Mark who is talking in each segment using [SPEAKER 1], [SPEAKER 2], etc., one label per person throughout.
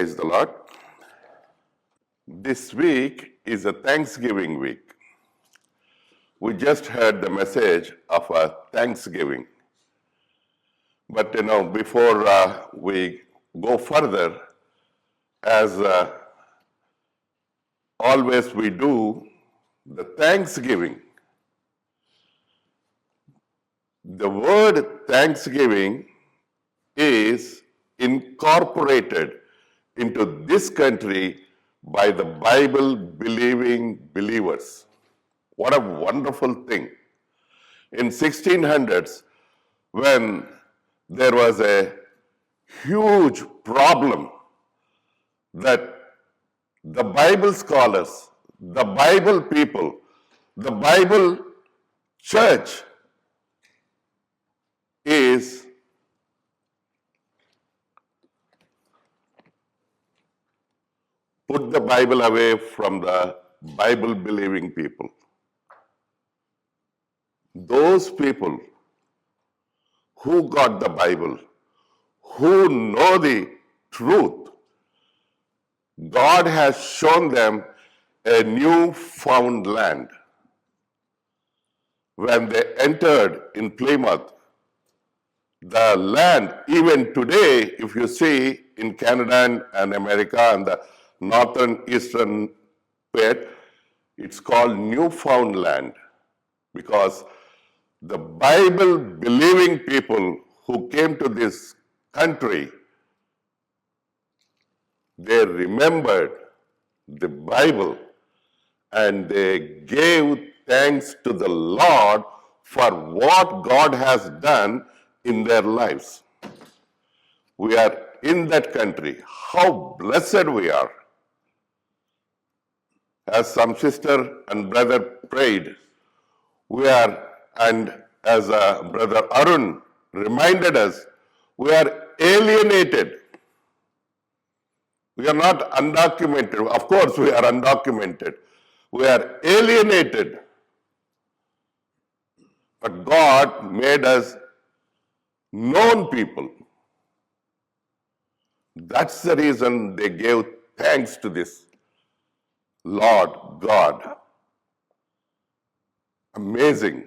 [SPEAKER 1] Praise the Lord. This week is a Thanksgiving week. We just heard the message of a Thanksgiving. But before we go further, as always we do, the Thanksgiving. The word Thanksgiving is incorporated into this country by the Bible-believing believers. What a wonderful thing. In 1600s, when there was a huge problem that the Bible scholars, the Bible people, the Bible church is put the Bible away from the Bible-believing people. Those people who got the Bible, who know the truth, God has shown them a newfound land. When they entered in Plymouth, the land, even today, if you see in Canada and America and the northern eastern part, it's called Newfoundland, because the Bible-believing people who came to this country, they remembered the Bible and they gave thanks to the Lord for what God has done in their lives. We are in that country. How blessed we are. As some sister and brother prayed, we are, and as Brother Arun reminded us, we are alienated. We are not undocumented. Of course, we are undocumented. We are alienated. But God made us known people. That's the reason they gave thanks to this Lord God. Amazing.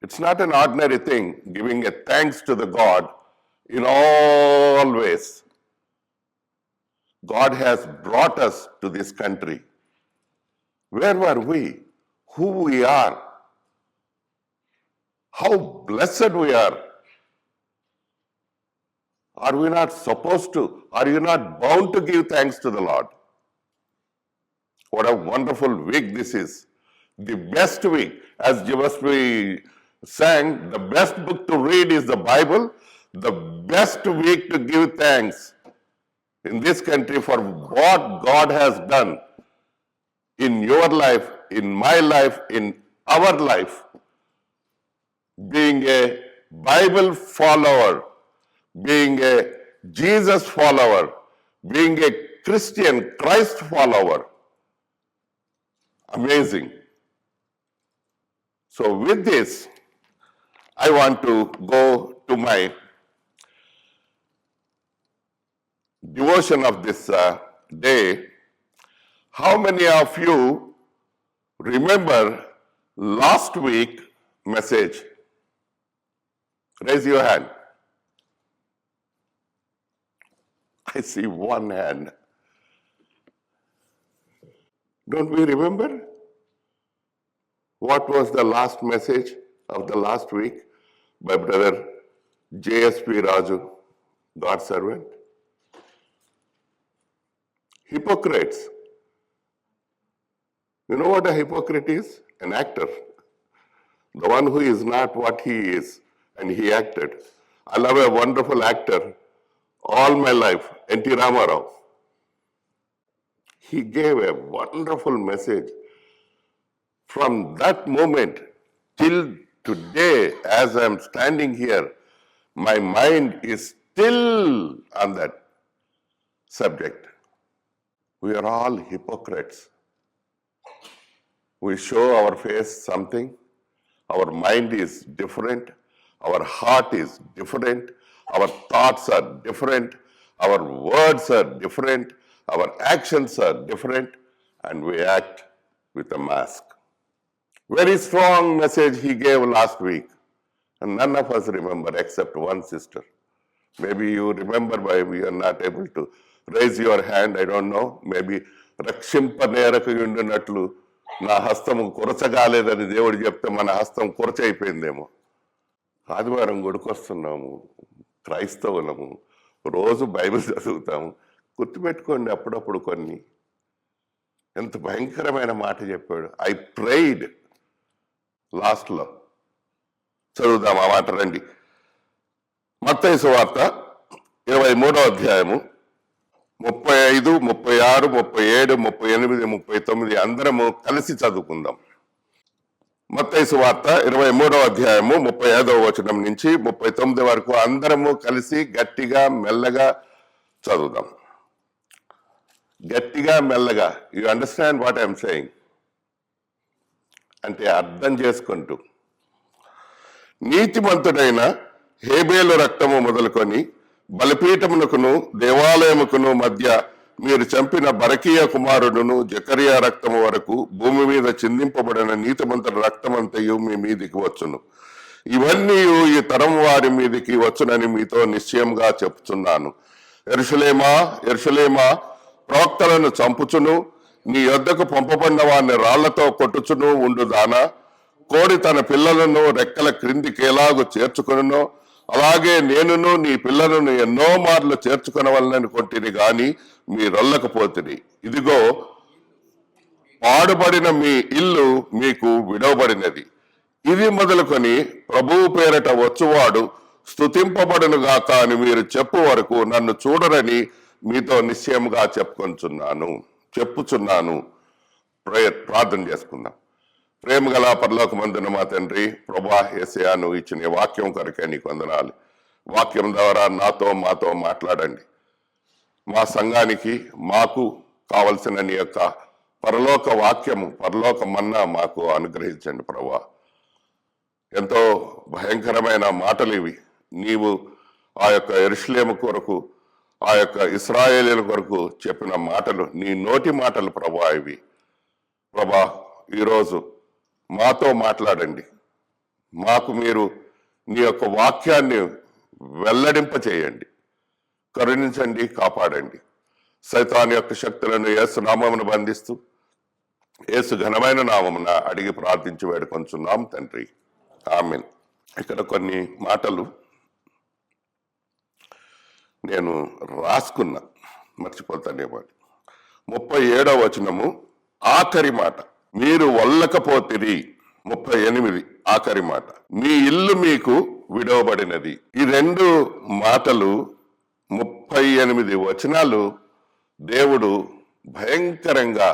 [SPEAKER 1] It's not an ordinary thing, giving a thanks to the God in all ways. God has brought us to this country. Where were we? Who we are? How blessed we are. Are we not supposed to? Are you not bound to give thanks to the Lord? What a wonderful week this is. The best week. As Jivasvi sang, the best book to read is the Bible. The best week to give thanks in this country for what God has done in your life, in my life, in our life. Being a Bible follower, being a Jesus follower, being a Christian, Christ follower. Amazing. So with this, I want to go to my devotion of this day. How many of you remember last week message? Raise your hand. I see one hand. Don't we remember? What was the last message of the last week by Brother J.S.P. Raju, God's servant? Hypocrites. You know what a hypocrite is? An actor. The one who is not what he is, and he acted. I love a wonderful actor all my life, N.T. Ramarao. He gave a wonderful message. From that moment till today, as I'm standing here, my mind is still on that subject. We are all hypocrites. We show our face something, our mind is different, our heart is different, our thoughts are different, our words are different, Our actions are different and we act with a mask. Very strong message he gave last week. And none of us remember except one sister. Maybe you remember why we are not able to raise your hand, I don't know. Maybe రక్షింప నేరకు ఉండినట్లు నా హస్తము కొరచగాలేదని దేవుడు చెప్తే మన హస్తం కొరచైపోయిందేమో. ఆదివారం గుడికొస్తున్నాము, క్రైస్తవులము, రోజు Bible చదువుతాము. గుర్తుపెట్టుకోండి అప్పుడప్పుడు కొన్ని. ఎంత భయంకరమైన మాట చెప్పాడు. ఐ ప్రేయిడ్ లాస్ట్లో. చదువుదాం ఆ మాట రండి. మత్తయి సువార్త 23వ అధ్యాయము 35, 36, 37, 38, 39 అందరము కలిసి చదువుకుందాం. మత్తయి సువార్త 23వ అధ్యాయము 35వ వచనం నుంచి 39 వరకు అందరము కలిసి గట్టిగా మెల్లగా చదువుదాం. గట్టిగా మెల్లగా. You understand what I'm saying? అంటే అర్థం చేసుకుంటూ. నీతిమంతుడైన హేబేలు రక్తము మొదలుకొని బలిపీఠమునకును దేవాలయముకును మధ్య మీరు చంపిన బరకీయ కుమారుడును జకరియా రక్తము వరకు భూమి మీద చిందింపబడిన నీతిమంతుల రక్తమంతయు మీ మీదికి వచ్చును. ఇవన్నీ ఈ తరం వారి మీదికి వచ్చునని మీతో నిశ్చయంగా చెప్తున్నాను. యెరూషలేమా, యెరూషలేమా, ప్రవక్తలను చంపుచును నీ యొద్దకు పంపబడిన వారిని రాళ్లతో కొట్టుచును ఉండుదానా, కోడి తన పిల్లలను రెక్కల క్రిందికి ఎలాగూ చేర్చుకొనునో అలాగే నేనును నీ పిల్లలను ఎన్నో మార్లు చేర్చుకొనవలనని కొంటిని గాని మీరొల్లకపోతిరి. ఇదిగో పాడుబడిన మీ ఇల్లు మీకు విడవబడినది. ఇది మొదలుకొని ప్రభువు పేరట వచ్చువాడు స్తుతింపబడును గాక అని మీరు చెప్పు వరకు నన్ను చూడరని మీతో నిశ్చయముగా చెప్పుచున్నాను. ప్రార్థన చేసుకుందాం. ప్రేమ గల పరలోకమందున మా తండ్రి, ప్రభా యేసయ్యా, నువ్వు ఇచ్చిన ఈ వాక్యం కొరకే నీకు వందనాలు. వాక్యం ద్వారా మాతో మాట్లాడండి. మా సంఘానికి మాకు కావలసిన నీ యొక్క పరలోక వాక్యము, పరలోక మన్నా మాకు అనుగ్రహించండి ప్రభా. ఎంతో భయంకరమైన మాటలు ఇవి. నీవు ఆ యొక్క యెరూషలేము కొరకు, ఆ యొక్క ఇశ్రాయేలీయుల కొరకు చెప్పిన మాటలు, నీ నోటి మాటలు ప్రభా ఇవి. ప్రభా, ఈరోజు మాతో మాట్లాడండి. మాకు మీరు నీ యొక్క వాక్యాన్ని వెల్లడింప చేయండి. కరుణించండి, కాపాడండి. సైతాను యొక్క శక్తులను యేసు నామమున బంధిస్తూ యేసు ఘనమైన నామమున అడిగి ప్రార్థించి వేడుకొంచున్నాం తండ్రి, ఆమేన్. ఇక్కడ కొన్ని మాటలు నేను రాసుకున్నా, మర్చిపోతానేమో. 37వ వచనము ఆఖరి మాట, మీరు వల్లకపోతిరి. 38 ఆఖరి మాట, మీ ఇల్లు మీకు విడవబడినది. ఈ రెండు మాటలు 38 వచనాలు దేవుడు భయంకరంగా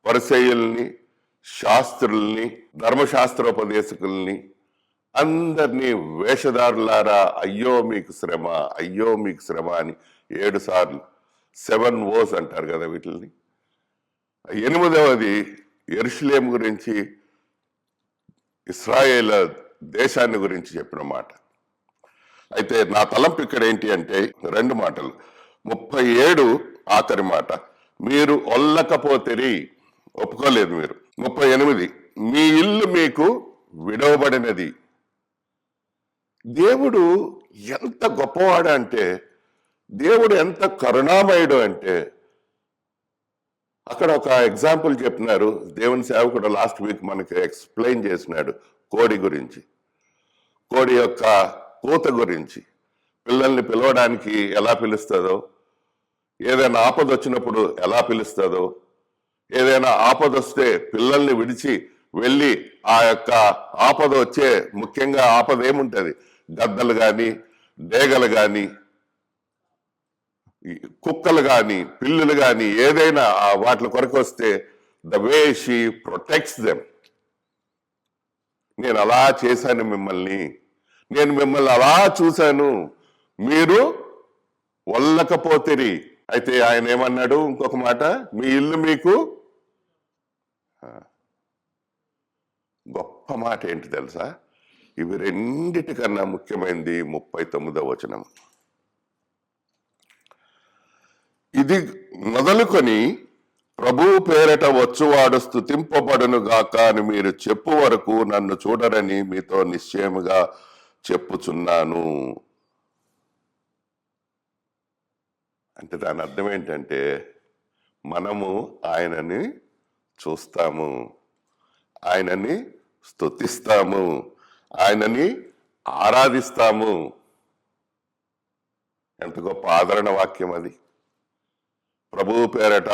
[SPEAKER 1] పరిసయ్యుల్ని, శాస్త్రుల్ని, ధర్మశాస్త్రోపదేశకుల్ని అందరినీ వేషధారులారా అయ్యో మీకు శ్రమ, అయ్యో మీకు శ్రమ అని 7 సార్లు, 7 O's అంటారు కదా వీటిని. 8వది యెరూషలేము గురించి, ఇశ్రాయేల్ దేశాన్ని గురించి చెప్పిన మాట. అయితే నా తలంపు ఇక్కడ ఏంటి అంటే 2 మాటలు. 37 ఆఖరి మాట, మీరు ఒల్లకపోతిరి, ఒప్పుకోలేదు మీరు. 38 మీ ఇల్లు మీకు విడవబడినది. దేవుడు ఎంత గొప్పవాడు అంటే, దేవుడు ఎంత కరుణామయుడు అంటే, అక్కడ ఒక ఎగ్జాంపుల్ చెప్పినారు. దేవుని సేవకుడు లాస్ట్ వీక్ మనకి ఎక్స్ప్లెయిన్ చేసినాడు కోడి గురించి, కోడి యొక్క కూత గురించి. పిల్లల్ని పిలవడానికి ఎలా పిలుస్తుందో, ఏదైనా ఆపద వచ్చినప్పుడు ఎలా పిలుస్తుందో, ఏదైనా ఆపద వస్తే పిల్లల్ని విడిచి వెళ్ళి ఆ యొక్క ఆపద వచ్చే, ముఖ్యంగా ఆపద ఏముంటుంది, గద్దలు కానీ, డేగలు కానీ, కుక్కలు కానీ, పిల్లులు కానీ, ఏదైనా వాటి కొరకు వస్తే the way she protects them. నేను అలా చేశాను మిమ్మల్ని, నేను మిమ్మల్ని అలా చూశాను, మీరు వల్లకపోతిరి. అయితే ఆయన ఏమన్నాడు ఇంకొక మాట, మీ ఇల్లు మీకు. గొప్ప మాట ఏంటి తెలుసా? ఇవి రెండిటికన్నా ముఖ్యమైనది 39వ వచనం. ఇది మొదలుకొని ప్రభువు పేరట వచ్చువాడు స్తుతింపబడును గాక అని మీరు చెప్పు వరకు నన్ను చూడరని మీతో నిశ్చయముగా చెప్పుచున్నాను. అంటే దాని అర్థం ఏంటంటే మనము ఆయనని చూస్తాము, ఆయనని స్తుతిస్తాము, ఆయనని ఆరాధిస్తాము. ఎంత గొప్ప ఆదరణ వాక్యం అది. ప్రభువు పేరట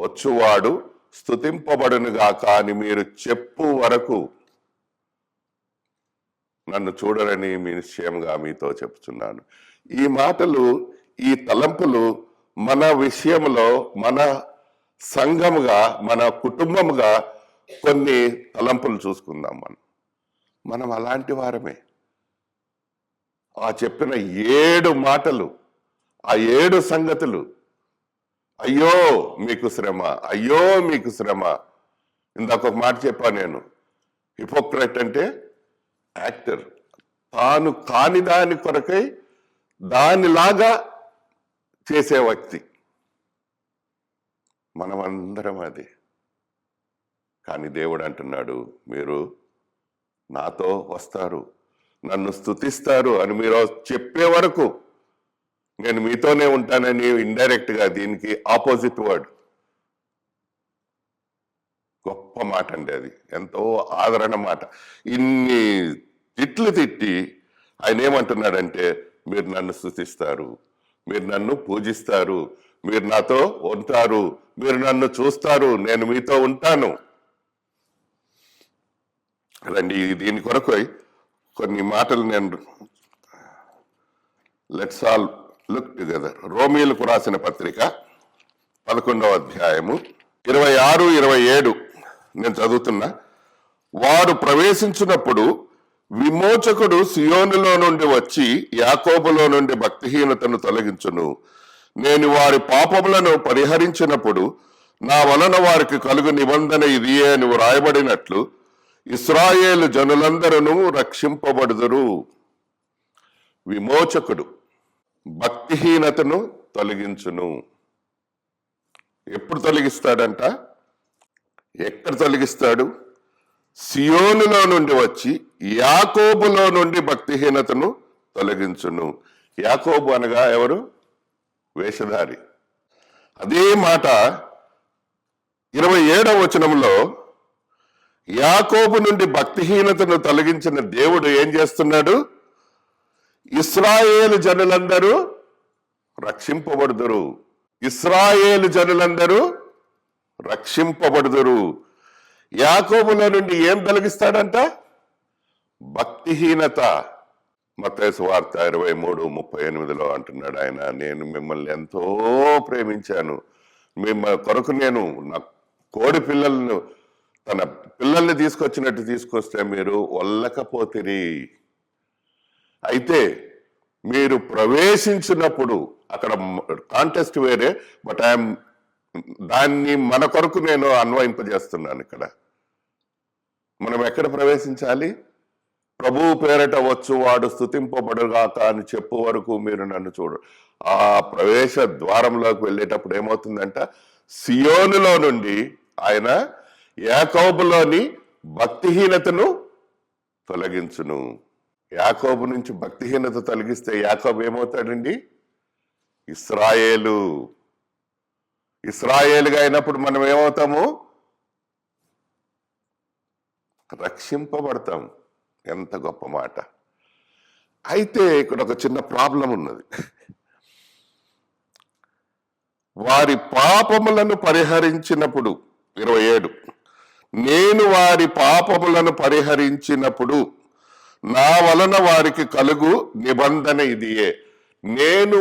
[SPEAKER 1] వచ్చువాడు స్తుతింపబడును గాక అని మీరు చెప్పు వరకు నన్ను చూడరని మీ నిశ్చయంగా మీతో చెప్తున్నాను. ఈ మాటలు, ఈ తలంపులు మన విషయంలో, మన సంఘముగా, మన కుటుంబముగా కొన్ని తలంపులు చూసుకుందాం. మనం అలాంటి వారమే. ఆ చెప్పిన 7 మాటలు, ఆ 7 సంగతులు, అయ్యో మీకు శ్రమ, అయ్యో మీకు శ్రమ. ఇందాక ఒక మాట చెప్పాను నేను, హిపోక్రైట్ అంటే యాక్టర్, తాను కాని దాని కొరకై దానిలాగా చేసే వ్యక్తి. మనమందరం అది. కానీ దేవుడు అంటున్నాడు, మీరు నాతో వస్తారు, నన్ను స్తుతిస్తారు అని మీరు చెప్పే వరకు నేను మీతోనే ఉంటానని. ఇండైరెక్ట్ గా దీనికి ఆపోజిట్ వర్డ్. గొప్ప మాట అండి అది, ఎంతో ఆదరణ మాట. ఇన్ని తిట్లు తిట్టి ఆయన ఏమంటున్నాడంటే, మీరు నన్ను స్తుతిస్తారు, మీరు నన్ను పూజిస్తారు, మీరు నాతో ఉంటారు, మీరు నన్ను చూస్తారు, నేను మీతో ఉంటాను. రండి దీని కొరకు కొన్ని మాటలు నేను, లెట్స్ ఆల్ లుక్ టుగెదర్. రోమీలకు రాసిన పత్రిక 11వ అధ్యాయము 26, 27 నేను చదువుతున్నా. వారు ప్రవేశించినప్పుడు విమోచకుడు సియోనులో నుండి వచ్చి యాకోబులో నుండి భక్తిహీనతను తొలగించును. నేను వారి పాపములను పరిహరించినప్పుడు నా వలన వారికి కలుగు నిబంధన ఇదియే అని వ్రాయబడినట్లు ఇశ్రాయేలు జనులందరూ రక్షింపబడుదురు. విమోచకుడు భక్తిహీనతను తొలగించును. ఎప్పుడు తొలగిస్తాడంట? ఎక్కడ తొలగిస్తాడు? సియోనులో నుండి వచ్చి యాకోబులో నుండి భక్తిహీనతను తొలగించును. యాకోబు అనగా ఎవరు? వేషధారి. అదే మాట 27వ వచనంలో, యాకోబు నుండి భక్తిహీనతను తొలగించిన దేవుడు ఏం చేస్తున్నాడు? ఇశ్రాయేలు జనులందరూ రక్షింపబడుదురు. ఇశ్రాయేలు జనులందరూ రక్షింపబడుదురు. యాకోబులో నుండి ఏం తొలగిస్తాడంట? భక్తిహీనత. మత్తయి సువార్త 23:38 అంటున్నాడు ఆయన, నేను మిమ్మల్ని ఎంతో ప్రేమించాను, మిమ్మల్ని కొరకు నేను నా కోడి పిల్లలను, తన పిల్లల్ని తీసుకొచ్చినట్టు తీసుకొస్తే మీరు వల్లకపోతిరి. అయితే మీరు ప్రవేశించినప్పుడు, అక్కడ కాంటెస్ట్ వేరే, బట్ ఐఎమ్ దాన్ని మన కొరకు నేను అన్వయింపజేస్తున్నాను. ఇక్కడ మనం ఎక్కడ ప్రవేశించాలి? ప్రభువు పేరట వచ్చు వాడు స్తుతింపబడుగాక అని చెప్పు వరకు మీరు నన్ను చూడు. ఆ ప్రవేశ ద్వారంలోకి వెళ్ళేటప్పుడు ఏమవుతుందంట? సియోనులో నుండి ఆయన యాకోబులోని భక్తిహీనతను తొలగించును. యాకోబు నుంచి భక్తిహీనత తొలగిస్తే యాకోబు ఏమవుతాడండి? ఇశ్రాయేలు. ఇశ్రాయేలుగా అయినప్పుడు మనం ఏమవుతాము? రక్షింపబడతాం. ఎంత గొప్ప మాట. అయితే ఇక్కడ ఒక చిన్న ప్రాబ్లం ఉన్నది. వారి పాపములను పరిహరించినప్పుడు, 27, నేను వారి పాపములను పరిహరించినప్పుడు నా వలన వారికి కలుగు నిబంధన ఇదియే. నేను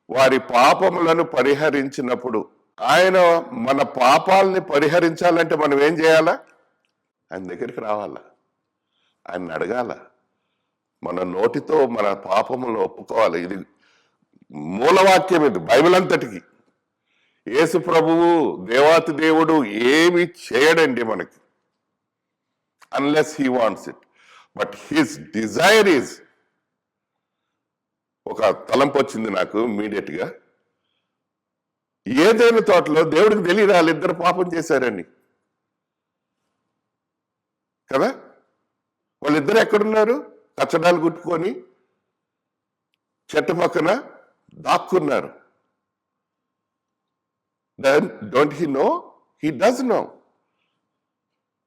[SPEAKER 1] వారి పాపములను పరిహరించినప్పుడు, ఆయన మన పాపాలని పరిహరించాలంటే మనం ఏం చేయాలా? ఆయన దగ్గరికి రావాలా, ఆయన అడగాల, మన నోటితో మన పాపములను ఒప్పుకోవాలి. ఇది మూలవాక్యం, ఇది బైబిల్ అంతటికి. యేసు ప్రభువు దేవాతి దేవుడు ఏమి చేయడండి మనకి, unless he wants it. But his Dzire is, ఒక తలంపు వచ్చింది నాకు ఇమ్మీడియట్ గా. ఏదైనా తోటలో దేవుడికి తెలియదు వాళ్ళిద్దరు పాపం చేశారని కదా. వాళ్ళిద్దరు ఎక్కడున్నారు? కచ్చడాలు కుట్టుకొని చెట్టు పక్కన దాక్కున్నారు. Don't he know? He does know.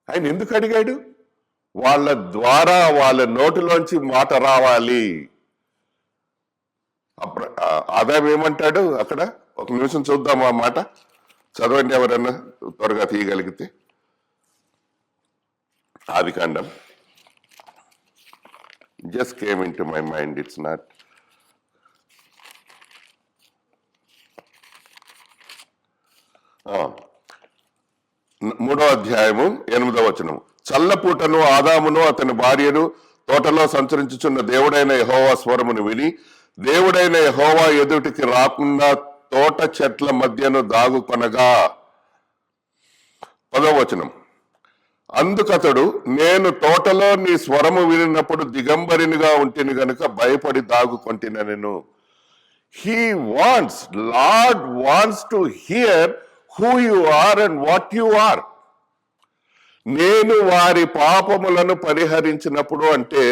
[SPEAKER 1] ఆయన ఎందుకు అడిగాడు? వాళ్ళ ద్వారా వాళ్ళ నోటిలోంచి మాట రావాలి. ఆదాం ఏమంటాడు అక్కడ? ఒక నిమిషం చూద్దాం ఆ మాట. చదవండి ఎవరన్నా త్వరగా తీయగలిగితే. ఆదికాండం. Just came in to my mind, it's not. మూడో అధ్యాయము 8వ వచనం. చల్లపూటను ఆదామును అతని భార్యను తోటలో సంచరించుచున్న దేవుడైన యెహోవా స్వరమును విని దేవుడైన యెహోవా ఎదుటికి రాకుండా తోట చెట్ల మధ్యను దాగుకొనగా. 10వ వచనం. అందుకతడు, నేను తోటలో నీ స్వరము వినినప్పుడు దిగంబరినిగా ఉంటిని గనుక భయపడి దాగుకొంటినెను. He wants, Lord wants to hear who you are and what you are. నేను వారి పాపములను పరిహరించినప్పుడు అంటే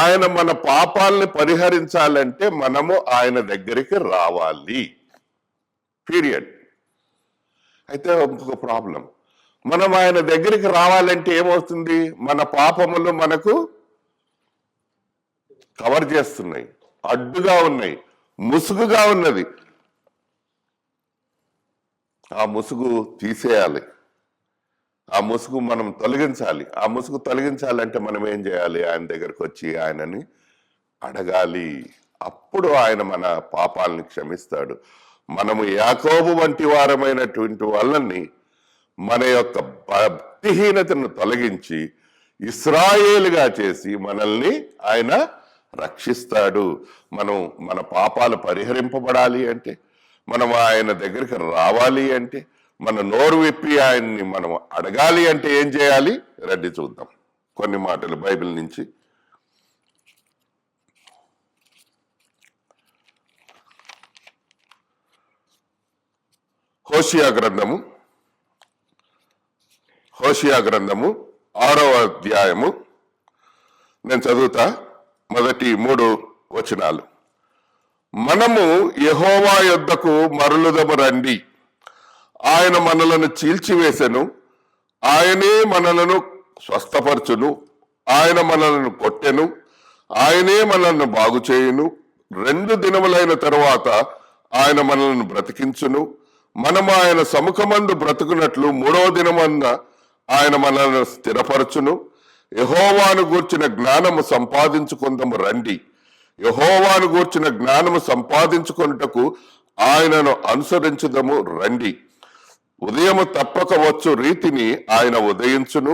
[SPEAKER 1] ఆయన మన పాపాలని పరిహరించాలంటే మనము ఆయన దగ్గరికి రావాలి. పీరియడ్. అయితే ఇంకొక ప్రాబ్లం, మనం ఆయన దగ్గరికి రావాలంటే ఏమవుతుంది? మన పాపములు మనకు కవర్ చేస్తున్నాయి, అడ్డుగా ఉన్నాయి, ముసుగుగా ఉన్నది. ఆ ముసుగు తీసేయాలి, ఆ ముసుగు మనం తొలగించాలి. ఆ ముసుగు తొలగించాలంటే మనం ఏం చేయాలి? ఆయన దగ్గరకు వచ్చి ఆయనని అడగాలి. అప్పుడు ఆయన మన పాపాలని క్షమిస్తాడు. మనము యాకోబు వంటి వారమైనటువంటి వాళ్ళని మన యొక్క భక్తిహీనతను తొలగించి ఇశ్రాయేలుగా చేసి మనల్ని ఆయన రక్షిస్తాడు. మనం మన పాపాలు పరిహరింపబడాలి అంటే, మనం ఆయన దగ్గరికి రావాలి అంటే, మన నోరు విప్పి ఆయన్ని మనం అడగాలి అంటే ఏం చేయాలి? రండి చూద్దాం కొన్ని మాటలు బైబిల్ నుంచి. హోషియా గ్రంథము 6వ అధ్యాయము నేను చదువుతా. మొదటి 3 వచనాలు. మనము యెహోవా యొద్దకు మరలుదము రండి, ఆయన మనలను చీల్చివేసెను, ఆయనే మనలను స్వస్థపరచును, ఆయన మనలను కొట్టెను, ఆయనే మనల్ని బాగు చేయును. 2 దినములైన తరువాత ఆయన మనల్ని బ్రతికించును. మనము ఆయన సముఖమందు బ్రతుకున్నట్లు 3వ దినమన్న ఆయన మనల్ని స్థిరపరచును. యెహోవాను గూర్చిన జ్ఞానము సంపాదించుకుందాము రండి. యెహోవాను గూర్చిన జ్ఞానము సంపాదించుకొనుటకు ఆయనను అనుసరించుదము రండి. ఉదయము తప్పక వచ్చు రీతిని ఆయన ఉదయించును,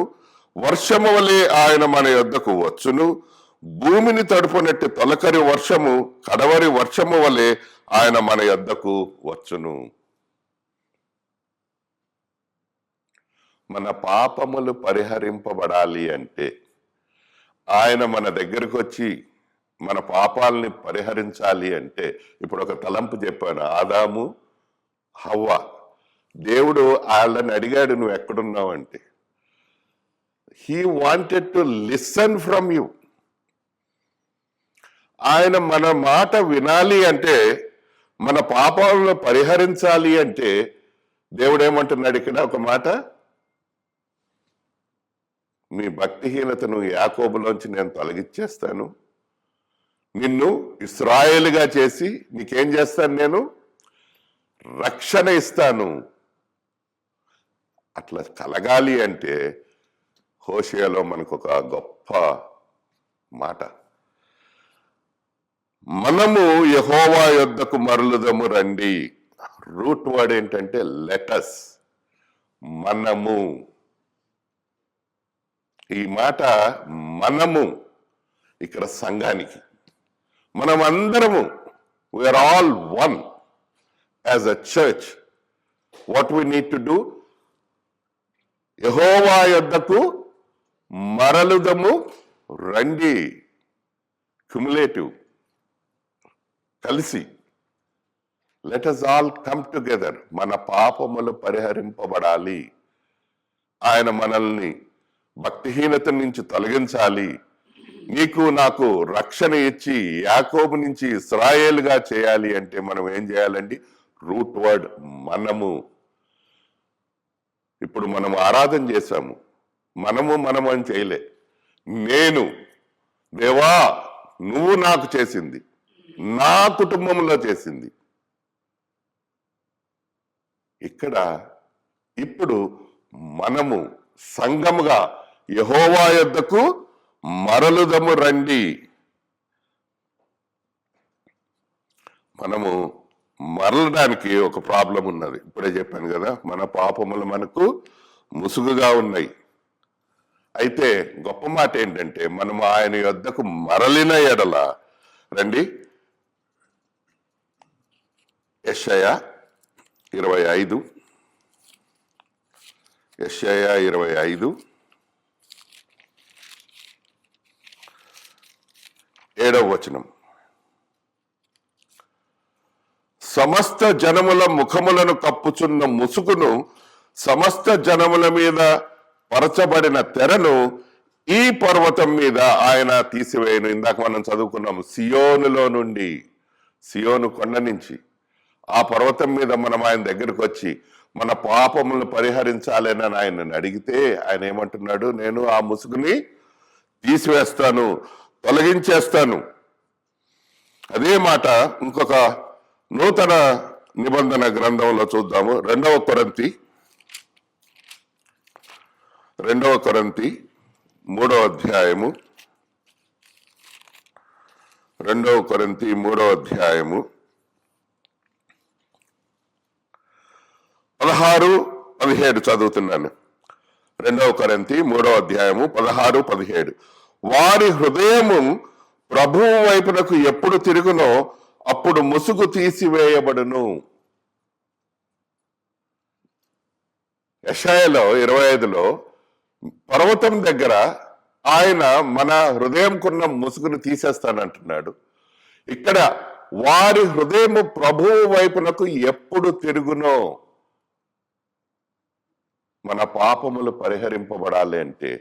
[SPEAKER 1] వర్షము వలె ఆయన మన యొద్దకు వచ్చును. భూమిని తడుపునట్టు తొలకరి వర్షము కడవరి వర్షము వలె ఆయన మన యొద్దకు వచ్చును. మన పాపములు పరిహరింపబడాలి అంటే ఆయన మన దగ్గరకు వచ్చి మన పాపాలని పరిహరించాలి అంటే, ఇప్పుడు ఒక తలంపు చెప్పాను. ఆదాము హవ్వ, దేవుడు వాళ్ళని అడిగాడు, నువ్వు ఎక్కడున్నావు అంటే. He wanted to listen from you. ఆయన మన మాట వినాలి అంటే, మన పాపాలను పరిహరించాలి అంటే దేవుడు ఏమంటున్నాడు ఇక్కడ ఒక మాట? నీ భక్తిహీనతను యాకోబులోంచి నేను తొలగించేస్తాను, నిన్ను ఇశ్రాయేలుగా చేసి నీకేం చేస్తాను? నేను రక్షణ ఇస్తాను. అట్లా కలగాలి అంటే హోషేయలో మనకు ఒక గొప్ప మాట, మనము యెహోవా యొద్దకు మరలుదము రండి. రూట్ వర్డ్ ఏంటంటే లెటస్, మనము. ఈ మాట మనము ఇక్కడ సంఘానికి, మనం అందరము, we are all one as a church. What we need to do? యెహోవా యొద్దకు మరలుదము రండి. క్యుములేటివ్, కలిసి. Let us all come together. మన పాపములు పరిహరింపబడాలి. ఆయన మనల్ని భక్తిహీనత నుంచి తొలగించాలి. నీకు నాకు రక్షణ ఇచ్చి యాకోబు నుంచి ఇశ్రాయేలుగా చేయాలి అంటే మనం ఏం చేయాలండి? రూట్ వర్డ్ మనము. ఇప్పుడు మనం ఆరాధన చేశాము, మనము అని చేయలే. నేను, దేవా నువ్వు నాకు చేసింది, నా కుటుంబంలో చేసింది. ఇక్కడ ఇప్పుడు మనము సంఘముగా యెహోవా యొద్దకు మరలుదము రండి. మనము మరలడానికి ఒక ప్రాబ్లం ఉన్నది. ఇప్పుడే చెప్పాను కదా, మన పాపములు మనకు ముసుగుగా ఉన్నాయి. అయితే గొప్ప మాట ఏంటంటే మనము ఆయన యొద్దకు మరలిన ఎడల, రండి యెషయా 25, యెషయా 25 7వ వచనం. సమస్త జనముల ముఖములను కప్పుచున్న ముసుగును, సమస్త జనముల మీద పరచబడిన తెరను ఈ పర్వతం మీద ఆయన తీసివేయను. ఇందాక మనం చదువుకున్నాము, సియోనులో నుండి, సియోను కొండ నుంచి ఆ పర్వతం మీద మనం ఆయన దగ్గరకు వచ్చి మన పాపములను పరిహరించాలని ఆయనను అడిగితే ఆయన ఏమంటున్నాడు? నేను ఆ ముసుగుని తీసివేస్తాను, తొలగించేస్తాను. అదే మాట ఇంకొక నూతన నిబంధన గ్రంథంలో చూద్దాము. 2వ కొరింథీ 3వ అధ్యాయము, 2వ కొరింథీ 3వ అధ్యాయము 16-17 చదువుతున్నాను. 2వ కొరింథీ 3వ అధ్యాయము 16-17. వారి హృదయము ప్రభువు వైపునకు ఎప్పుడు తిరుగునో అప్పుడు ముసుగు తీసివేయబడును. యెషయాలో 25లో పర్వతం దగ్గర ఆయన మన హృదయంకున్న ముసుగును తీసేస్తానంటున్నాడు. ఇక్కడ వారి హృదయము ప్రభువు వైపునకు ఎప్పుడు తిరుగునో, మన పాపములు పరిహరింపబడాలి అంటే,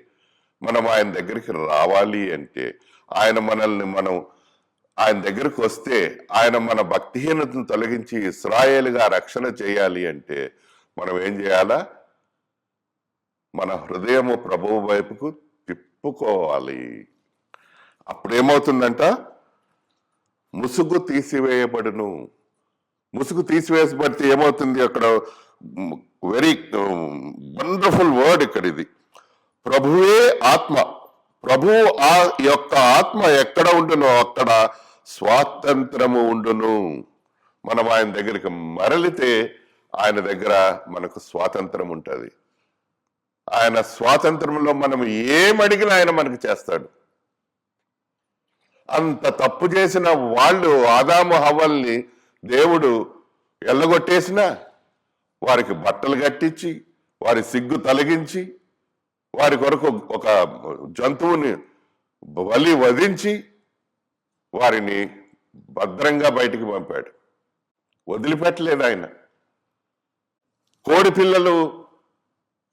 [SPEAKER 1] మనం ఆయన దగ్గరికి రావాలి అంటే, మనం ఆయన దగ్గరికి వస్తే ఆయన మన భక్తిహీనతను తొలగించి ఇశ్రాయేలుగా రక్షణ చేయాలి అంటే మనం ఏం చేయాలా? మన హృదయము ప్రభువు వైపుకు తిప్పుకోవాలి. అప్పుడేమవుతుందంట? ముసుగు తీసివేయబడును. ముసుగు తీసివేయబడితే ఏమవుతుంది? అక్కడ వెరీ వండర్ఫుల్ వర్డ్ ఇక్కడ ఇది. ప్రభువే ఆత్మ. ప్రభువు ఆ యొక్క ఆత్మ ఎక్కడ ఉండునో అక్కడ స్వాతంత్రము ఉండును. మనం ఆయన దగ్గరికి మరలితే ఆయన దగ్గర మనకు స్వాతంత్రం ఉంటుంది. ఆయన స్వాతంత్రంలో మనం ఏమడిగినా ఆయన మనకు చేస్తాడు. అంత తప్పు చేసిన వాళ్ళు ఆదాము హవ్వల్ని దేవుడు ఎల్లగొట్టేసిన, వారికి బట్టలు కట్టించి, వారి సిగ్గు తొలగించి, వారి కొరకు ఒక జంతువుని బలి వధించి వారిని భద్రంగా బయటికి పంపాడు. వదిలిపెట్టలేదు ఆయన. కోడి పిల్లలు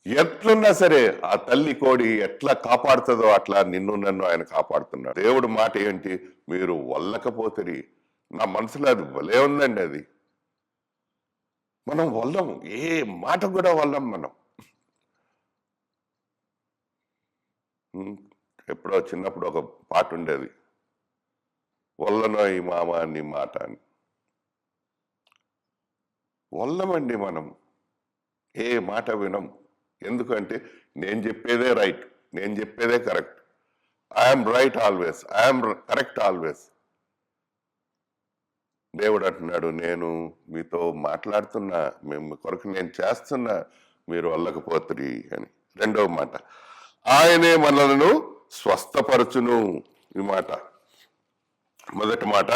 [SPEAKER 1] ఎట్లున్నా సరే ఆ తల్లి కోడి ఎట్లా కాపాడుతుందో అట్లా నిన్ను నన్ను ఆయన కాపాడుతున్నాడు. దేవుడు మాట ఏంటి? మీరు వల్లకపోతే, నా మనసులో అది భలే ఉందండి. అది మనం వల్లం, ఏ మాట కూడా వల్లం మనం. ఎప్పుడో చిన్నప్పుడు ఒక పాట ఉండేది, వల్లనో ఈ మామ నీ మాట అని. వల్లమండి మనం, ఏ మాట వినం. ఎందుకంటే నేను చెప్పేదే రైట్, నేను చెప్పేదే correct. I'm right always, I'm correct always. దేవుడు అంటున్నాడు, నేను మీతో మాట్లాడుతున్నా, మేము కొరకు నేను చేస్తున్నా, మీరు వల్లకపోతురి అని. 2వ మాట, ఆయనే మనలను స్వస్థపరచును. ఈ మాట. మొదటి మాట,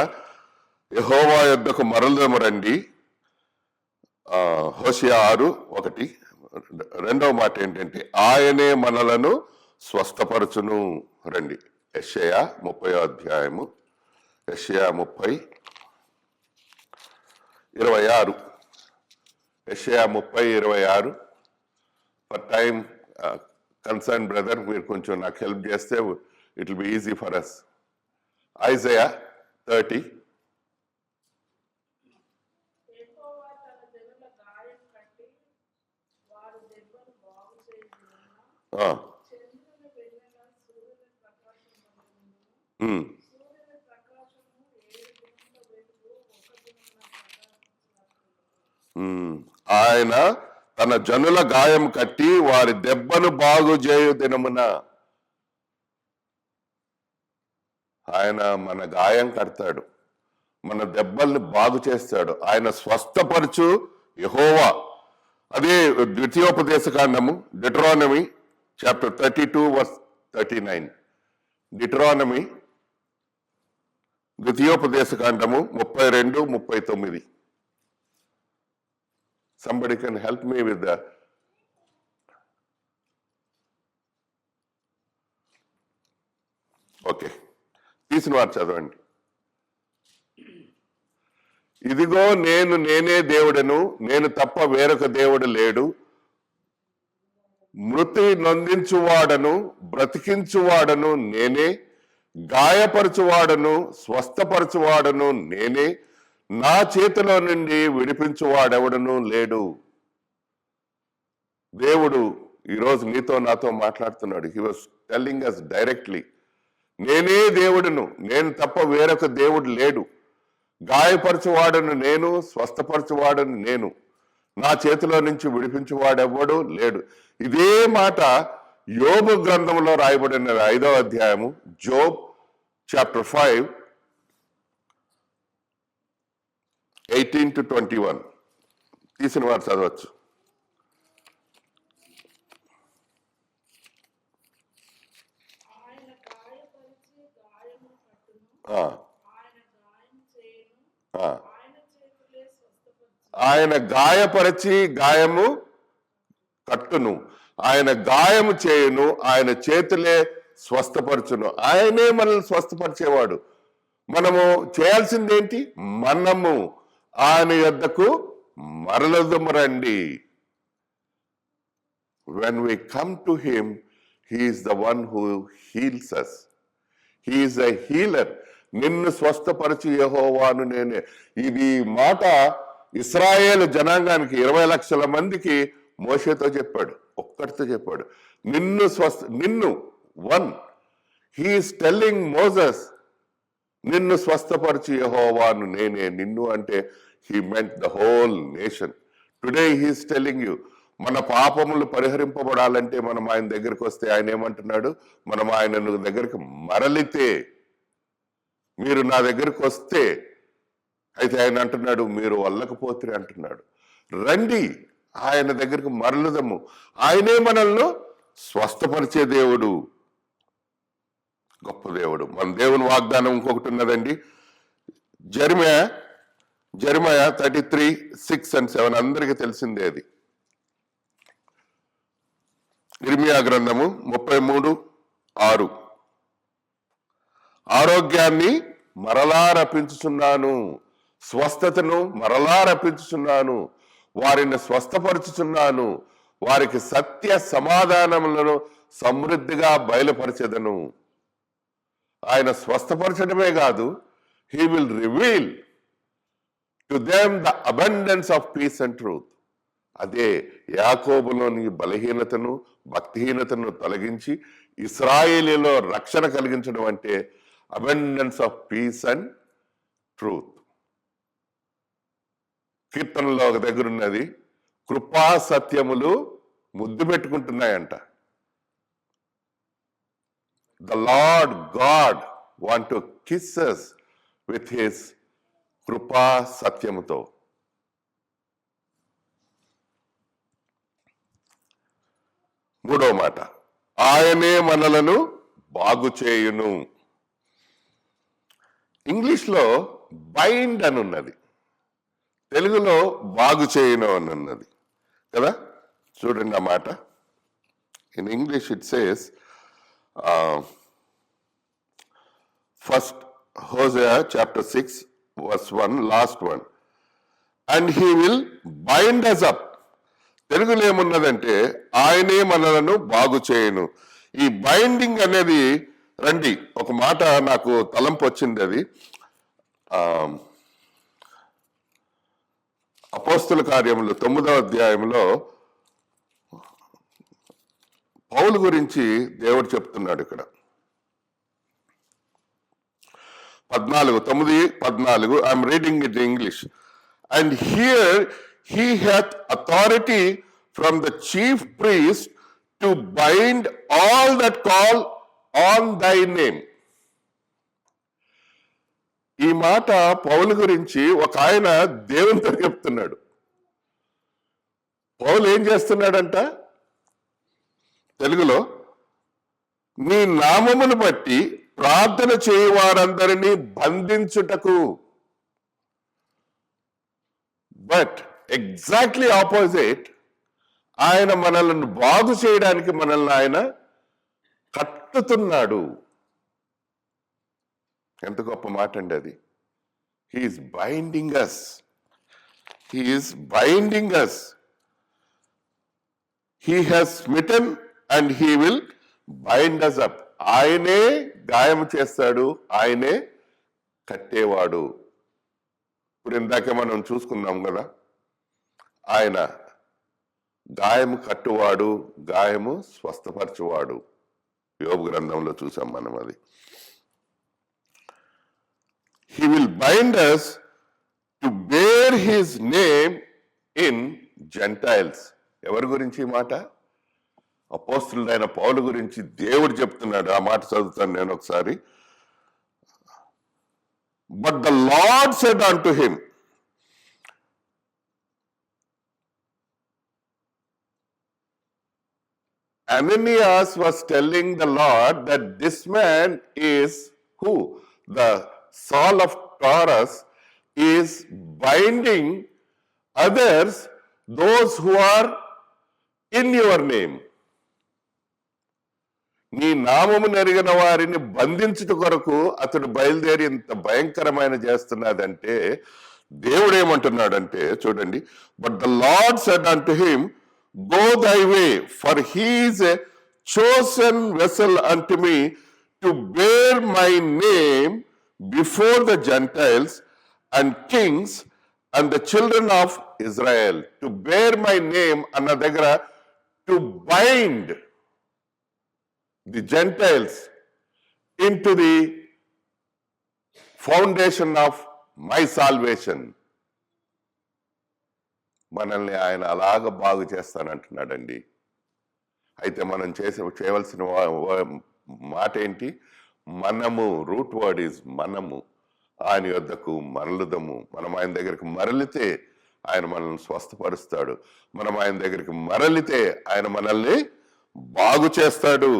[SPEAKER 1] యెహోవా యొద్దకు మరలుదము రండి, హోషేయ 6:1. 2వ మాట ఏంటంటే ఆయనే మనలను స్వస్థపరచును. రండి యెషయా 30వ అధ్యాయము, యెషయా 30 26 యెషయా 30:26. ఫర్ టైమ్ కన్సర్న్ బ్రదర్ మీరు కొంచెం నాకు హెల్ప్ చేస్తే it will be easy for us. Isaiah 30. ఆయన తన జనుల గాయం కట్టి వారి దెబ్బను బాగు చేయు దినమున. ఆయన మన గాయం కడతాడు, మన దెబ్బల్ని బాగు చేస్తాడు, ఆయన స్వస్థపరచు యెహోవా. అదే ద్వితీయోపదేశకాండము డిట్రానమీ చాప్టర్ 32:39. డిట్రానమీ ద్వితీయోపదేశకాండము 32:39. Somebody can help me with that. Okay, తీసిన వారు చదవండి. ఇదిగో నేనే దేవుడను, నేను తప్ప వేరొక దేవుడు లేడు. మృతి నొందించువాడను బ్రతికించువాడను నేనే, గాయపరచువాడను స్వస్థపరచువాడను నేనే, నా చేతిలో నుండి విడిపించువాడెవడను లేడు. దేవుడు ఈరోజు నీతో నాతో మాట్లాడుతున్నాడు. He was telling us directly, నేనే దేవుడును, నేను తప్ప వేరొక దేవుడు లేడు. గాయపరచువాడను నేను, స్వస్థపరచువాడను నేను, నా చేతిలో నుంచి విడిపించువాడెవ్వడు లేడు. ఇదే మాట యోబు గ్రంథంలో రాయబడిన 5వ అధ్యాయము, జోబ్ చాప్టర్ 5 18-21. తీసిన వారు చదవచ్చు. ఆయన గాయపరిచి గాయము కట్టును, ఆయన గాయము చేయును, ఆయన చేతులే స్వస్థపరచును. ఆయనే మనల్ని స్వస్థపరిచేవాడు. మనము చేయాల్సిందేంటి? మనము ఆయన యొద్దకు మరలదుము రండి. When we come to him, he is the one who heals us. He is a healer. నిన్ను స్వస్థపరచు యెహోవాను నేనే. ఇది మాట ఇశ్రాయేలు జనాంగానికి 20 లక్షల మందికి మోషేతో చెప్పాడు, ఒక్కడితో చెప్పాడు. నిన్ను వన్, హీఈస్ టెల్లింగ్ మోజెస్, నిన్ను స్వస్థపరచు యెహోవాను నేనే. నిన్ను అంటే he meant the whole nation. Today he is telling you, మన పాపములు పరిహరింపబడాలంటే మనం ఆయన దగ్గరికి వస్తే ఆయన ఏమంటున్నాడు? మనం ఆయన దగ్గరికి మరలితే, మీరు నా దగ్గరికి వస్తే, అయితే ఆయన అంటున్నాడు మీరు వల్లకపోతే అంటున్నాడు, రండి ఆయన దగ్గరికి మరలుదము. ఆయనే మనల్ని స్వస్థపరిచే దేవుడు, గొప్ప దేవుడు. మన దేవుని వాగ్దానం ఇంకొకటి ఉన్నదండి. జెరమయా 33:6-7 అందరికీ తెలిసిందే అది. ఇర్మియా గ్రంథము 33:6. ఆరోగ్యాన్ని మరలా రప్పించుచున్నాను, స్వస్థతను మరలా రప్పించుచున్నాను, వారిని స్వస్థపరచుచున్నాను, వారికి సత్య సమాధానములను సమృద్ధిగా బయలుపరచెదను. ఆయన స్వస్థపరచడమే కాదు, he will reveal to them the abundance of piece and truth. అదే యాకోబులోని బలహీనతను భక్తిహీనతను తొలగించి ఇశ్రాయేలీలో రక్షణ కలిగించడం అంటే abundance of piece and truth. కీర్తనలో ఒక దగ్గర ఉన్నది, కృపా సత్యములు ముద్దు పెట్టుకుంటున్నాయంట. The Lord God want to kiss us with his కృపా సత్యముతో. మూడవ మాట, ఆయనే మనలను బాగు చేయును. ఇంగ్లీష్లో బైండ్ అని ఉన్నది, తెలుగులో బాగు చేయును అని ఉన్నది కదా. చూడండి ఆ మాట. In English it says, first Hosea chapter 6 verse 1, last one, and he will bind us up. తెలుగులో ఏమున్నదంటే ఆయనే మనలను బాగు చేయను. ఈ బైండింగ్ అనేది రండి, ఒక మాట నాకు తలంపు వచ్చింది. అది అపోస్తుల కార్యములు 9వ అధ్యాయంలో పౌలు గురించి దేవుడు చెప్తున్నాడు. ఇక్కడ 9:14 I'm reading it English. And here he hath authority from the chief priest to bind all that call on దై నేమ్. ఈ మాట పౌలు గురించి ఒక ఆయన దేవునితో చెప్తున్నాడు. పౌలు ఏం చేస్తున్నాడంట తెలుగులో, నీ నామమును బట్టి ప్రార్థన చేయవారందరినీ బంధించుటకు. బట్ ఎగ్జాక్ట్లీ ఆపోజిట్, ఆయన మనల్ని బాగు చేయడానికి మనల్ని ఆయన కట్టుతున్నాడు. ఎంత గొప్ప మాట అండి అది. He is binding us, he is binding us. He has smitten and he will bind us up. ఆయనే గాయం చేస్తాడు, ఆయనే కట్టేవాడు. ఇప్పుడు ఇందాకే మనం చూసుకున్నాం కదా, ఆయన గాయము కట్టువాడు, గాయము స్వస్థపరచువాడు. యోబు గ్రంథంలో చూసాం మనం అది. He will bind us to bear his name in Gentiles. ఎవరి గురించి ఈ మాట? అపోస్తలుడైన పౌలు గురించి దేవుడు చెప్తున్నాడు. ఆ మాట చదువుతాను నేను ఒకసారి. But the Lord said unto him, Ananias was telling the Lord that this man is who? The Saul of Taurus is binding others, those who are in your name. నీ నామము నెరిగిన వారిని బంధించుట కొరకు అతడు బయలుదేరి ఇంత భయంకరమైన చేస్తున్నదంటే దేవుడు ఏమంటున్నాడంటే చూడండి. But the lord said unto him, go thy way, for he is a chosen vessel unto me to bear my name before the Gentiles and kings and the children of Israel. To bear my name అన్న దగ్గర to bind the Gentiles into the foundation of my salvation. మనల్ని ఆయన అలాగ బాగు చేస్తానంటున్నాడండి. అయితే మనం చేయవలసిన మాట ఏంటి? మనము, రూట్ వర్డ్ ఈజ్ మనము. ఆయన యొద్దకు మరలుదము. మనం ఆయన దగ్గరికి మరలితే ఆయన మనల్ని స్వస్థపరుస్తాడు. మనం ఆయన దగ్గరికి మరలితే ఆయన మనల్ని బాగు చేస్తాడు.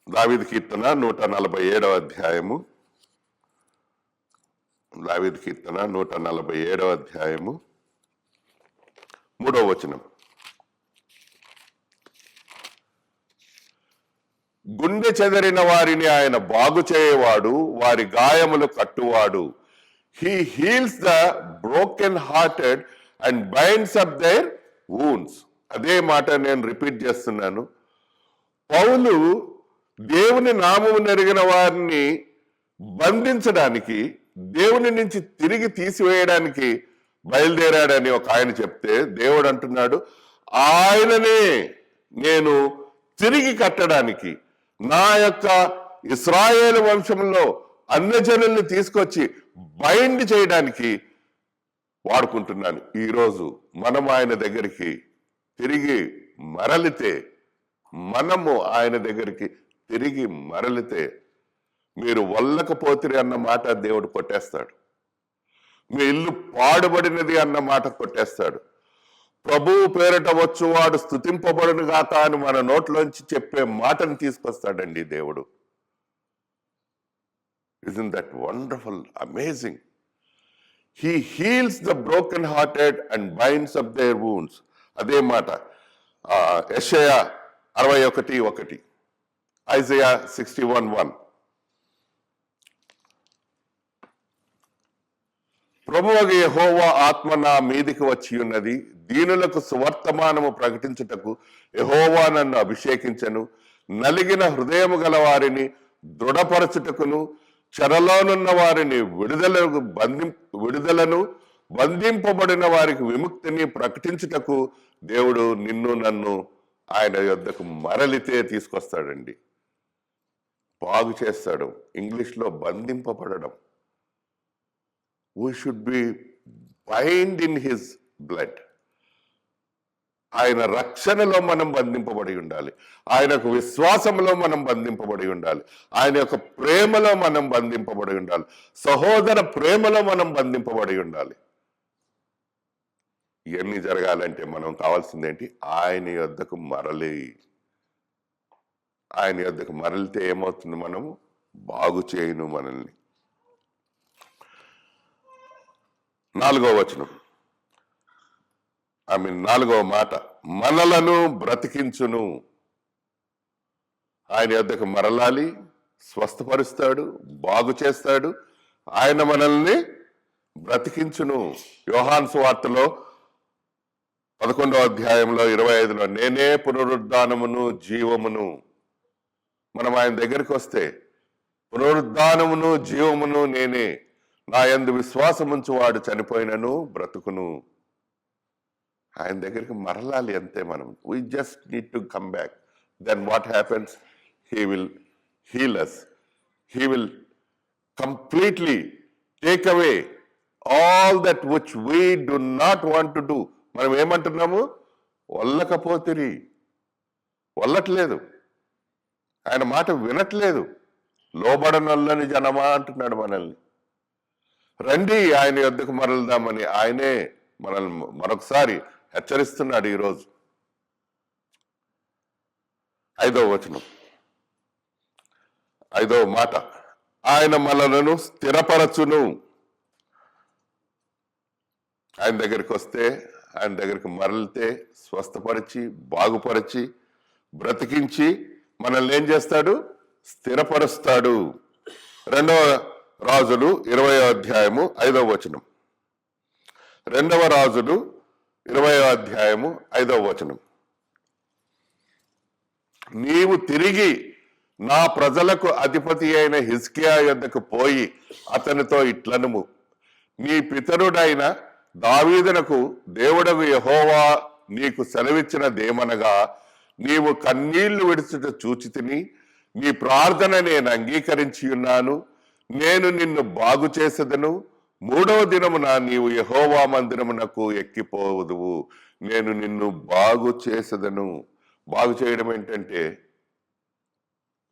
[SPEAKER 1] దావీదు కీర్తన 147వ అధ్యాయము. దావీదు కీర్తన 147వ అధ్యాయము 3వ వచనం. గుండె చెదరిన వారిని ఆయన బాగు చేయవాడు, వారి గాయములు కట్టువాడు. He heals the broken hearted and binds up their wounds. అదే మాట నేను రిపీట్ చేస్తున్నాను. పౌలు దేవుని నామము నెరిగిన వారిని బంధించడానికి, దేవుని నుంచి తిరిగి తీసివేయడానికి బయలుదేరాడని ఒక ఆయన చెప్తే దేవుడు అంటున్నాడు, ఆయననే నేను తిరిగి కట్టడానికి, నా యొక్క ఇశ్రాయేలు వంశంలో అన్యజనుల్ని తీసుకొచ్చి బైండ్ చేయడానికి వాడుకుంటున్నాను. ఈరోజు మనం ఆయన దగ్గరికి తిరిగి మరలితే, మనము ఆయన దగ్గరికి తిరిగి మరలితే, మీరు వల్లకపోతిరి అన్న మాట దేవుడు కొట్టేస్తాడు. మీ ఇల్లు పాడుబడినది అన్న మాట కొట్టేస్తాడు. ప్రభువు పేరట వచ్చువాడు స్తుతింపబడును గాక అని మన నోట్లోంచి చెప్పే మాటను తీసుకొస్తాడండి దేవుడు. Isn't that wonderful, amazing? He heals the broken hearted and binds up their wounds. అదే మాట యెషయా 61:1, ఐజయా 61:1. ప్రభువగు యెహోవా ఆత్మ నా మీదికి వచ్చి ఉన్నది, దీనులకు సువర్తమానము ప్రకటించుటకు యెహోవా నన్ను అభిషేకించెను, నలిగిన హృదయము గల వారిని దృఢపరచుటకును, చెరలోనున్న వారిని విడుదలను, బంధింపబడిన వారికి విముక్తిని ప్రకటించుటకు దేవుడు నిన్ను నన్ను ఆయన యొద్దకు మరలితే తీసుకొస్తాడండి. బాగు చేస్తాడు. ఇంగ్లీష్లో బంధింపబడడం. We should be bind in his blood. ఆయన రక్షణలో మనం బంధింపబడి ఉండాలి. ఆయనకు విశ్వాసంలో మనం బంధింపబడి ఉండాలి. ఆయన యొక్క ప్రేమలో మనం బంధింపబడి ఉండాలి. సహోదర ప్రేమలో మనం బంధింపబడి ఉండాలి. ఇవన్నీ జరగాలంటే మనం కావాల్సిందేంటి? ఆయన యొద్దకు మరలి. ఆయన యొద్దకు మరలితే ఏమవుతుంది? మనము బాగు చేయను మనల్ని. 4వ వచనం, 4వ మాట, మనలను బ్రతికించును. ఆయన యొద్దకు మరలాలి, స్వస్థపరుస్తాడు, బాగు చేస్తాడు, ఆయన మనల్ని బ్రతికించును. యోహాను సువార్తలో 11వ అధ్యాయంలో 25లో, నేనే పునరుద్ధానమును జీవమును. మనం ఆయన దగ్గరికి వస్తే పునరుద్ధానమును జీవమును నేనే, నా యందు విశ్వాసముంచు వాడు చనిపోయినను బ్రతుకును. ఆయన దగ్గరికి మరలాలి అంతే. మనం we just need to come back. Then what happens? He will heal us. He will completely take away all that which we do not want to do. మనం ఏమంటున్నాము? వల్లకపోతిరి, వల్లట్లేదు, ఆయన మాట వినట్లేదు, లోబడనొల్లని జనమా అంటున్నాడు మనల్ని. రండి ఆయన యొద్దకు మరలుదామని ఆయనే మనల్ని మరొకసారి హెచ్చరిస్తున్నాడు ఈరోజు. 5వ వచనం, 5వ మాట, ఆయన మనలను స్థిరపరచును. ఆయన దగ్గరికి వస్తే, ఆయన దగ్గరికి మరలితే స్వస్థపరిచి, బాగుపరిచి, బ్రతికించి మనల్ని ఏం చేస్తాడు? స్థిరపరుస్తాడు. 2వ రాజులు 20వ అధ్యాయము 5వ వచనం. 2వ రాజులు 20వ అధ్యాయము 5వ వచనం, నీవు తిరిగి నా ప్రజలకు అధిపతి అయిన హిజ్కియా యొద్దకు పోయి అతనితో ఇట్లనుము, నీ పితరుడైన దావీదునకు దేవుడగు యెహోవా నీకు సెలవిచ్చినదేమనగా, నీవు కన్నీళ్లు విడుచుట చూచితిని, నీ ప్రార్థన నేను అంగీకరించి ఉన్నాను, నేను నిన్ను బాగు చేసేదను, 3వ దినమున నీవు యెహోవా మందిరమునకు ఎక్కిపోవదువు, నేను నిన్ను బాగు చేసేదను. బాగు చేయడం ఏంటంటే,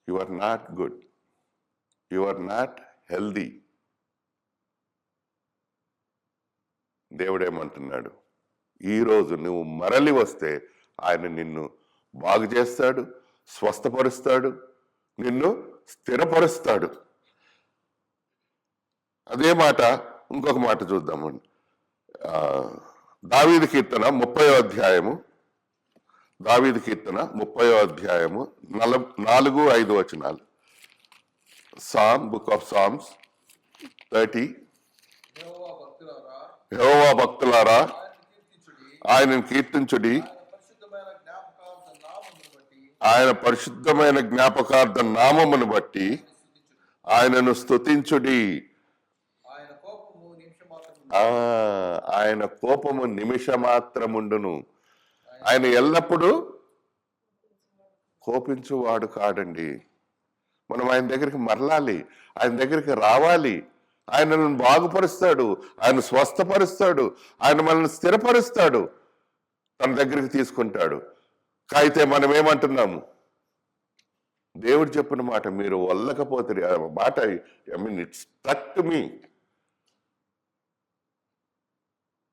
[SPEAKER 1] you are not good, you are not healthy. దేవుడేమంటున్నాడు? ఈరోజు నువ్వు మరలి వస్తే ఆయన నిన్ను బాగు చేస్తాడు, స్వస్థపరుస్తాడు, నిన్ను స్థిరపరుస్తాడు. అదే మాట ఇంకొక మాట చూద్దామండి. దావీదు కీర్తన 30వ అధ్యాయము, దావీదు కీర్తన 30వ అధ్యాయము 4-5 వచనాలు. Book of psalms 30. యెహోవా భక్తులారా ఆయనను కీర్తించుడి, ఆయన పరిశుద్ధమైన జ్ఞాపకార్థ నామమును బట్టి ఆయనను స్తుతించుడి. ఆయన కోపము నిమిషమాత్రముండును. ఆయన ఎల్లప్పుడూ కోపించువాడు కాడండి. మనం ఆయన దగ్గరికి మరలాలి, ఆయన దగ్గరికి రావాలి. ఆయనను బాగుపరుస్తాడు, ఆయన స్వస్థపరుస్తాడు, ఆయన మనల్ని స్థిరపరుస్తాడు, తన దగ్గరికి తీసుకుంటాడు. అయితే మనం ఏమంటున్నాము? దేవుడు చెప్పిన మాట మీరు వల్లకపోతే, ఆ మాట ఇట్స్ స్ట్రక్ టు మీ.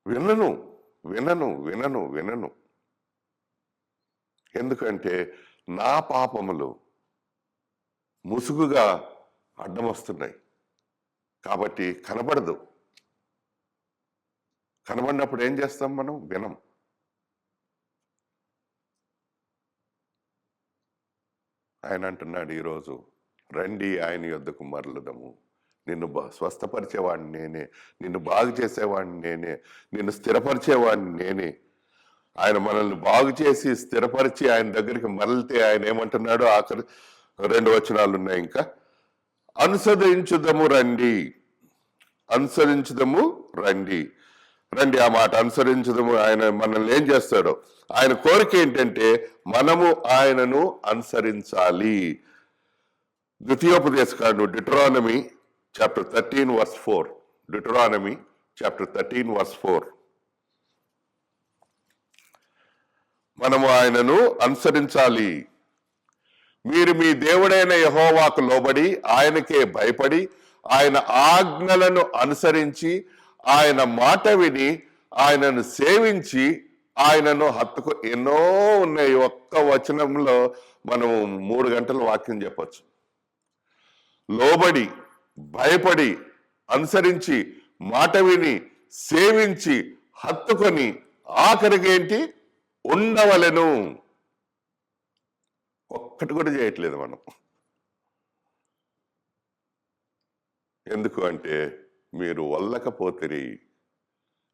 [SPEAKER 1] వినను వినను వినను వినను. ఎందుకంటే నా పాపములు ముసుగుగా అడ్డం వస్తున్నాయి కాబట్టి కనబడదు. కనబడినప్పుడు ఏం చేస్తాం? మనం వినం. ఆయన అంటున్నాడు ఈరోజు, రండి ఆయన యొద్దకు మరలుదము, నిన్ను స్వస్థపరిచేవాడిని నేనే, నిన్ను బాగు చేసేవాడిని నేనే, నిన్ను స్థిరపరిచేవాడిని నేనే. ఆయన మనల్ని బాగు చేసి స్థిరపరిచి ఆయన దగ్గరికి మరలితే ఆయన ఏమంటున్నాడు? ఆఖరి 2 వచనాలు ఉన్నాయి ఇంకా. అనుసరించుదము రండి, అనుసరించుదము రండి. రండి, ఆ మాట అనుసరించుదము. ఆయన మనల్ని ఏం చేస్తాడో, ఆయన కోరిక ఏంటంటే మనము ఆయనను అనుసరించాలి. ద్వితీయోపదేశకాండం Deuteronomy chapter 13 verse 4. Deuteronomy chapter 13 verse 4. మనము ఆయనను అనుసరించాలి. మీరు మీ దేవుడైన యెహోవాకు లోబడి ఆయనకే భయపడి ఆయన ఆజ్ఞలను అనుసరించి ఆయన మాట విని ఆయనను సేవించి ఆయనను హత్తుకు. ఎన్నో ఉన్నాయి. ఒక్క వచనంలో మనం 3 గంటల వాక్యం చెప్పచ్చు. లోబడి, భయపడి, అనుసరించి, మాట విని, సేవించి, హత్తుకొని, ఆఖరికి ఏంటి? ఉండవలెను. ఒక్కటి కూడా చేయట్లేదు మనం. ఎందుకు అంటే మీరు వల్లకపోతిరి.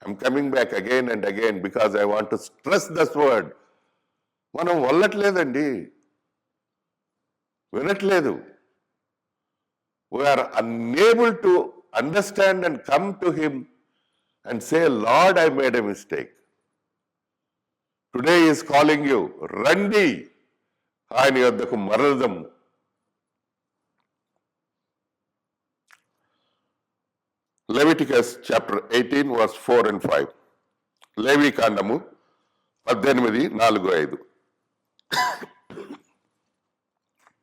[SPEAKER 1] I'm coming back again and again because I want to stress this word. మనం వల్లట్లేదండి, వినట్లేదు. We are unable to understand and come to him and say, lord, I made a mistake. Today is calling you. రండి, ఆయన యొద్దకు మరలదము. Leviticus chapter 18 verse 4 and 5. లేవి కాండము 18, 4, 5.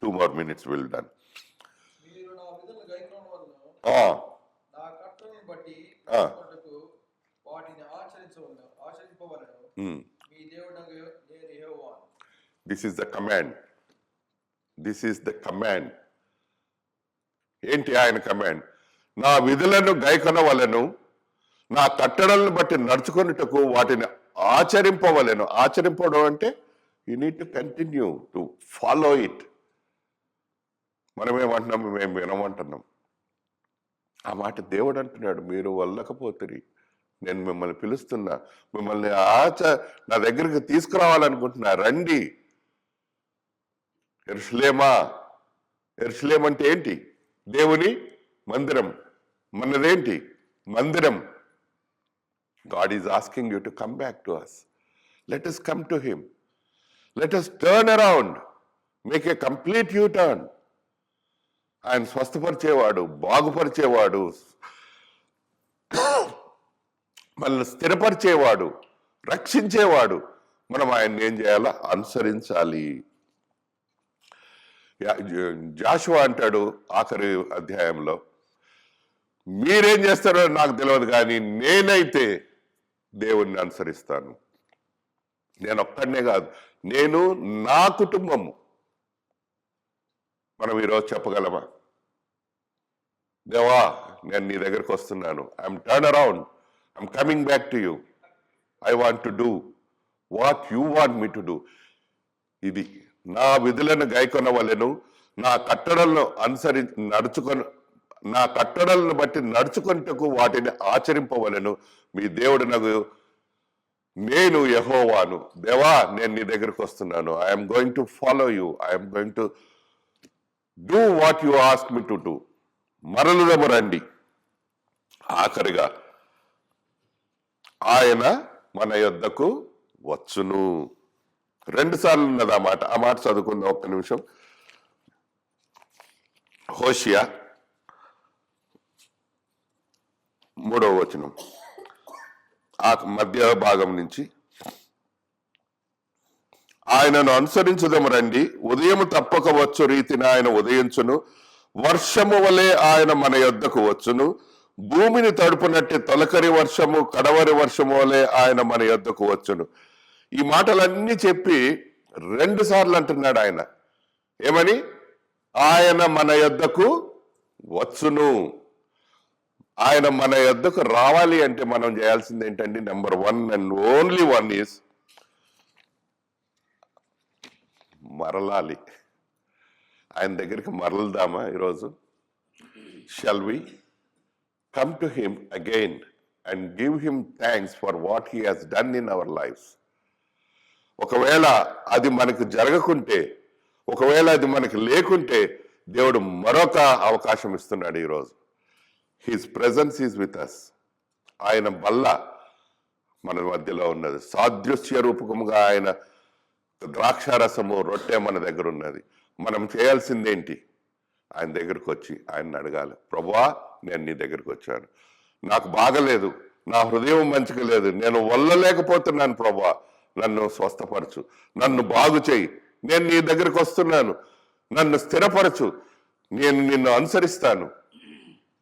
[SPEAKER 1] 2 more minutes will done.
[SPEAKER 2] మీరు నా విధులను గైకొనవలెను, నా కట్టడలను బట్టి వాటిని ఆచరింపవలెను. మీ దేవుడగు నేను యెహోవాను.
[SPEAKER 1] This is the command. This is the command. ఏంటి ఆయన కమాండ్? నా విధులను గైకొనవలెను, నా కట్టడలను బట్టి నడుచుకొనుటకు వాటిని ఆచరింపవలెను. ఆచరింపడం అంటే you need to continue to follow it. మనమేమంటున్నాము? మేము వినమంటున్నాం. ఆ మాట దేవుడు అంటున్నాడు. మీరు వల్లకపోతిరి, నేను మిమ్మల్ని పిలుస్తున్నా, మిమ్మల్ని నా దగ్గరికి తీసుకురావాలనుకుంటున్నా, రండి. యెరూషలేమా. యెరూషలేం అంటే ఏంటి? దేవుని మందిరం. మనదేంటి? మందిరం. God is asking you to come back to us. Let us come to him. Let us turn around. Make a complete U-turn. ఆయన స్వస్థపరిచేవాడు, బాగుపరిచేవాడు, మనల్ని స్థిరపరిచేవాడు, రక్షించేవాడు. మనం ఆయన్ని ఏం చేయాలా? అనుసరించాలి. జాషువా అంటాడు ఆఖరి అధ్యాయంలో, మీరేం చేస్తారో నాకు తెలియదు కానీ నేనైతే దేవుణ్ణి అనుసరిస్తాను. నేను ఒక్కడనే కాదు, నేను, నా కుటుంబము. మనం ఈరోజు చెప్పగలమా? దేవా, నేను నీ దగ్గరకు వస్తున్నాను. I'm turn around, I'm coming back to you. I want to do what you want me to do. ఇది నా విధులను గైకొనవలెను, నా కట్టడలను నా కట్టడలను బట్టి నడుచుకొనుటకు వాటిని ఆచరింపవలెను. మీ దేవుడనగు నేను యెహోవాను. దేవా, నేను నీ దగ్గరకు వస్తున్నాను. I'm going to follow you. I'm going to do what you ask me to do. మరలుదము రండి. ఆఖరిగా ఆయన మన యొద్దకు వచ్చును. 2 సార్లు ఉన్నది ఆ మాట. ఆ మాట చదువుకుందాం ఒక్క నిమిషం. హోషియా 3వ వచనం, ఆ మధ్య భాగం నుంచి. ఆయనను అనుసరించుదము రండి, ఉదయం తప్పక వచ్చు రీతిని ఆయన ఉదయించును, వర్షము వలె ఆయన మన యొద్దకు వచ్చును, భూమిని తడుపునట్టు తొలకరి వర్షము కడవరి వర్షము వలె ఆయన మన యొద్దకు వచ్చును. ఈ మాటలన్నీ చెప్పి 2 సార్లు అంటున్నాడు ఆయన. ఏమని? ఆయన మన యొద్దకు వచ్చును. ఆయన మన యొద్దకు రావాలి అంటే మనం చేయాల్సింది ఏంటండి? నెంబర్ 1 అండ్ ఓన్లీ 1 ఈజ్ మరలాలి. ఆయన దగ్గరికి మరలుదామా ఈరోజు? Shall we come to him again and give him thanks for what he has done in our lives? ఒకవేళ అది మనకు జరగకుంటే, ఒకవేళ అది మనకు లేకుంటే, దేవుడు మరొక అవకాశం ఇస్తున్నాడు ఈరోజు. His presence is with us. ఆయన బల్ల మన మధ్యలో ఉన్నది. సాదృశ్య రూపకముగా ఆయన ద్రాక్షారసము, రొట్టె మన దగ్గర ఉన్నది. మనం చేయాల్సిందేంటి? ఆయన దగ్గరకు వచ్చి ఆయన్ని అడగాలి. ప్రభువా, నేను నీ దగ్గరకు వచ్చాను, నాకు బాగలేదు, నా హృదయం మంచిగా లేదు, నేను వల్లలేకపోతున్నాను ప్రభువా, నన్ను స్వస్థపరచు, నన్ను బాగు చేయి, నేను నీ దగ్గరకు వస్తున్నాను, నన్ను స్థిరపరచు, నేను నిన్ను అనుసరిస్తాను,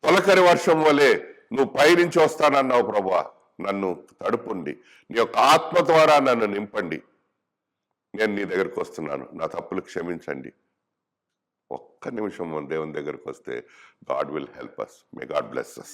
[SPEAKER 1] తొలకరి వర్షం వలె నువ్వు పైనుంచి వస్తానన్నావు ప్రభువా, నన్ను తడుపుండి, నీ యొక్క ఆత్మ ద్వారా నన్ను నింపండి, నేను నీ దగ్గరకు వస్తున్నాను, నా తప్పులు క్షమించండి. ఒక్క నిమిషం దేవుని దగ్గరకు వస్తే God will help us. May God bless us.